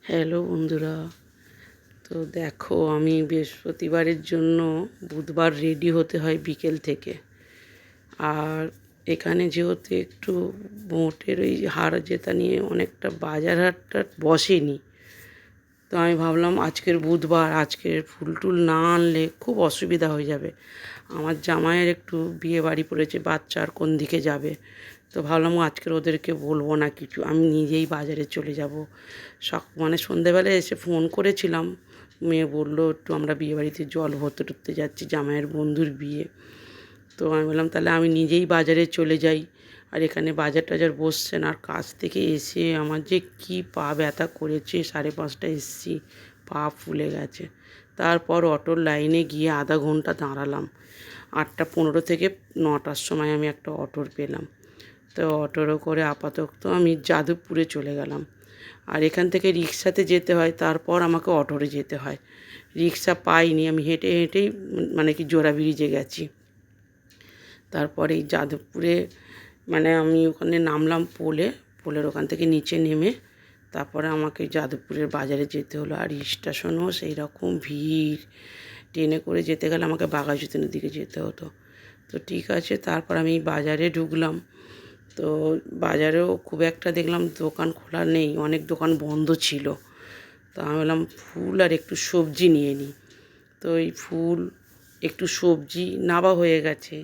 Hello বন্ধুরা, তো দেখো আমি বৃহস্পতিবারের জন্য বুধবার রেডি হতে হয় বিকেল থেকে। আর এখানে যেহেতু একটু মোটের ওই হার জেতা নিয়ে অনেকটা বাজার হাটটা বসেনি, তো আমি ভাবলাম আজকের বুধবার, আজকের ফুল টুল না আনলে খুব অসুবিধা হয়ে যাবে। আমার জামাইয়ের একটু বিয়ে বাড়ি পড়েছে, বাচ্চার কোন দিকে যাবে, তো ভাবলাম আজকের ওদেরকে বলবো না কিছু, আমি নিজেই বাজারে চলে যাব। মানে সন্ধেবেলায় এসে ফোন করেছিলাম, মেয়ে বললো একটু আমরা বিয়ে বাড়িতে জল ভরতে টরতে যাচ্ছি, জামাইয়ের বন্ধুর বিয়ে। তো আমি বললাম তাহলে আমি নিজেই বাজারে চলে যাই। আর এখানে বাজার টাজার বসছেন, আর কাজ থেকে এসে আমার যে কি পা ব্যথা করেছে, 5:30 এসেছি, পা ফুলে গেছে। তারপর অটোর লাইনে গিয়ে আধা ঘন্টা দাঁড়ালাম। 8:15 থেকে 9টার সময় আমি একটা অটোর পেলাম। তো অটোরও করে আপাতত আমি যাদবপুরে চলে গেলাম। আর এখান থেকে রিক্সাতে যেতে হয়, তারপর আমাকে অটোরে যেতে হয়। রিক্সা পাইনি, আমি হেঁটে হেঁটেই মানে কি জোড়া ব্রিজে গেছি। তারপরে এই যাদবপুরে মানে আমি ওখানে নামলাম পোলের ওখান থেকে নিচে নেমে তারপরে আমাকে যাদবপুরের বাজারে যেতে হলো। আর স্টেশনও সেই রকম ভিড়, ট্রেনে করে যেতে গেলে আমাকে বাঘাযতীনের দিকে যেতে হতো। তো ঠিক আছে, তারপর আমি বাজারে ঢুকলাম। তো বাজারেও খুব একটা দেখলাম দোকান খোলা নেই, অনেক দোকান বন্ধ ছিল। তো আমি বললাম ফুল আর একটু সবজি নিয়ে নিই। তো এই ফুল একটু সবজি নেওয়া হয়ে গেছে।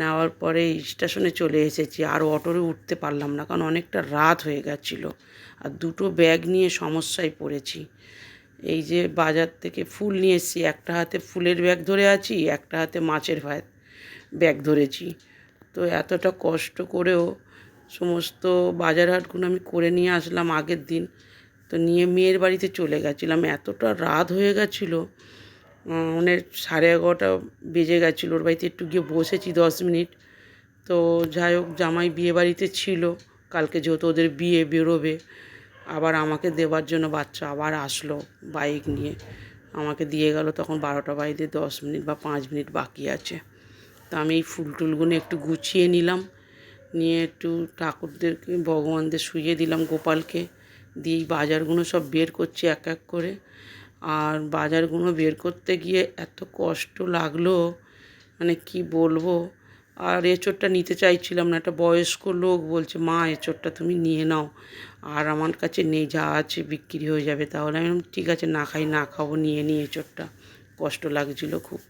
নেওয়ার পরে স্টেশনে চলে এসেছি, আর অটোরে উঠতে পারলাম না, কারণ অনেকটা রাত হয়ে গেছিলো। আর দুটো ব্যাগ নিয়ে সমস্যায় পড়েছি। এই যে বাজার থেকে ফুল নিয়ে এসেছি, একটা হাতে ফুলের ব্যাগ ধরে আছি, একটা হাতে মাছের ব্যাগ ধরেছি। তো এতটা কষ্ট করেও সমস্ত বাজার হাটগুলো আমি করে নিয়ে আসলাম আগের দিন। তো নিয়ে মেয়ের বাড়িতে চলে গেছিলাম, এতটা রাত হয়ে গেছিলো, মানে 11:30 বেজে গেছিলো। ওর বাড়িতে একটু গিয়ে বসেছি 10 মিনিট। তো যাই হোক, জামাই বিয়ে বাড়িতে ছিল, কালকে যেহেতু ওদের বিয়ে বেরোবে, আবার আমাকে দেওয়ার জন্য বাচ্চা আবার আসলো বাইক নিয়ে, আমাকে দিয়ে গেল। তখন 12টা বাজতে 10 মিনিট বা 5 মিনিট বাকি আছে। তা আমি এই ফুল টুলগুলো একটু গুছিয়ে নিলাম, নিয়ে একটু ঠাকুরদেরকে ভগবানদের শুইয়ে দিলাম, গোপালকে দিয়ে এই বাজারগুলো সব বের করছি এক এক করে। আর বাজারগুলো বের করতে গিয়ে এত কষ্ট লাগলো, মানে কি বলবো। আর এঁচোড়টা নিতে চাইছিলাম না, একটা বয়স্ক লোক বলছে মা এঁচোড়টা তুমি নিয়ে নাও, আর আমার কাছে নেই, যা আছে বিক্রি হয়ে যাবে। তাহলে আমি ঠিক আছে, না খাই না খাবো, নিয়ে নিই এঁচোড়টা। কষ্ট লাগছিলো খুব।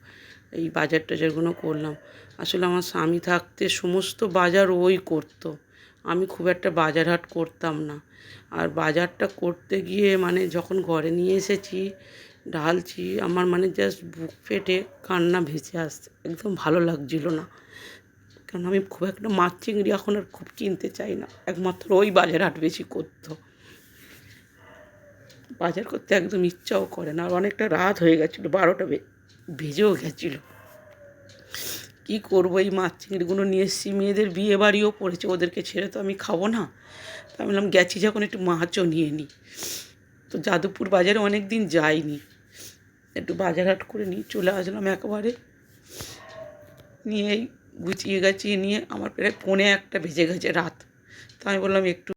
এই বাজার টাজারগুলো করলাম। আসলে আমার স্বামী থাকতে সমস্ত বাজার ওই করতো, আমি খুব একটা বাজার হাট করতাম না। আর বাজারটা করতে গিয়ে মানে যখন ঘরে নিয়ে এসেছি, ঢালছি, আমার মানে জাস্ট বুক ফেটে কান্না ভেসে আসছে, একদম ভালো লাগছিল না। কারণ আমি খুব একটা মাছ চিংড়ি এখন আর খুব কিনতে চাই না, একমাত্র ওই বাজার হাট বেশি করতো। বাজার করতে একদম ইচ্ছাও করে না। আর অনেকটা রাত হয়ে গেছিলো, 12টা বেজেও গেছিলো। কী করবো, এই মাছ চিংড়িগুলো নিয়ে এসেছি, মেয়েদের বিয়ে বাড়িও পড়েছে, ওদেরকে ছেড়ে তো আমি খাবো না। তা আমি বললাম গেছি যখন একটু মাছও নিয়ে নিই। তো যাদবপুর বাজারে অনেক দিন যাইনি, একটু বাজার হাট করে নিয়ে চলে আসলাম একেবারে। নিয়ে গুছিয়ে গাছিয়ে নিয়ে আমার প্রায় 1:45 বেজে গেছে রাত। তো আমি বললাম একটু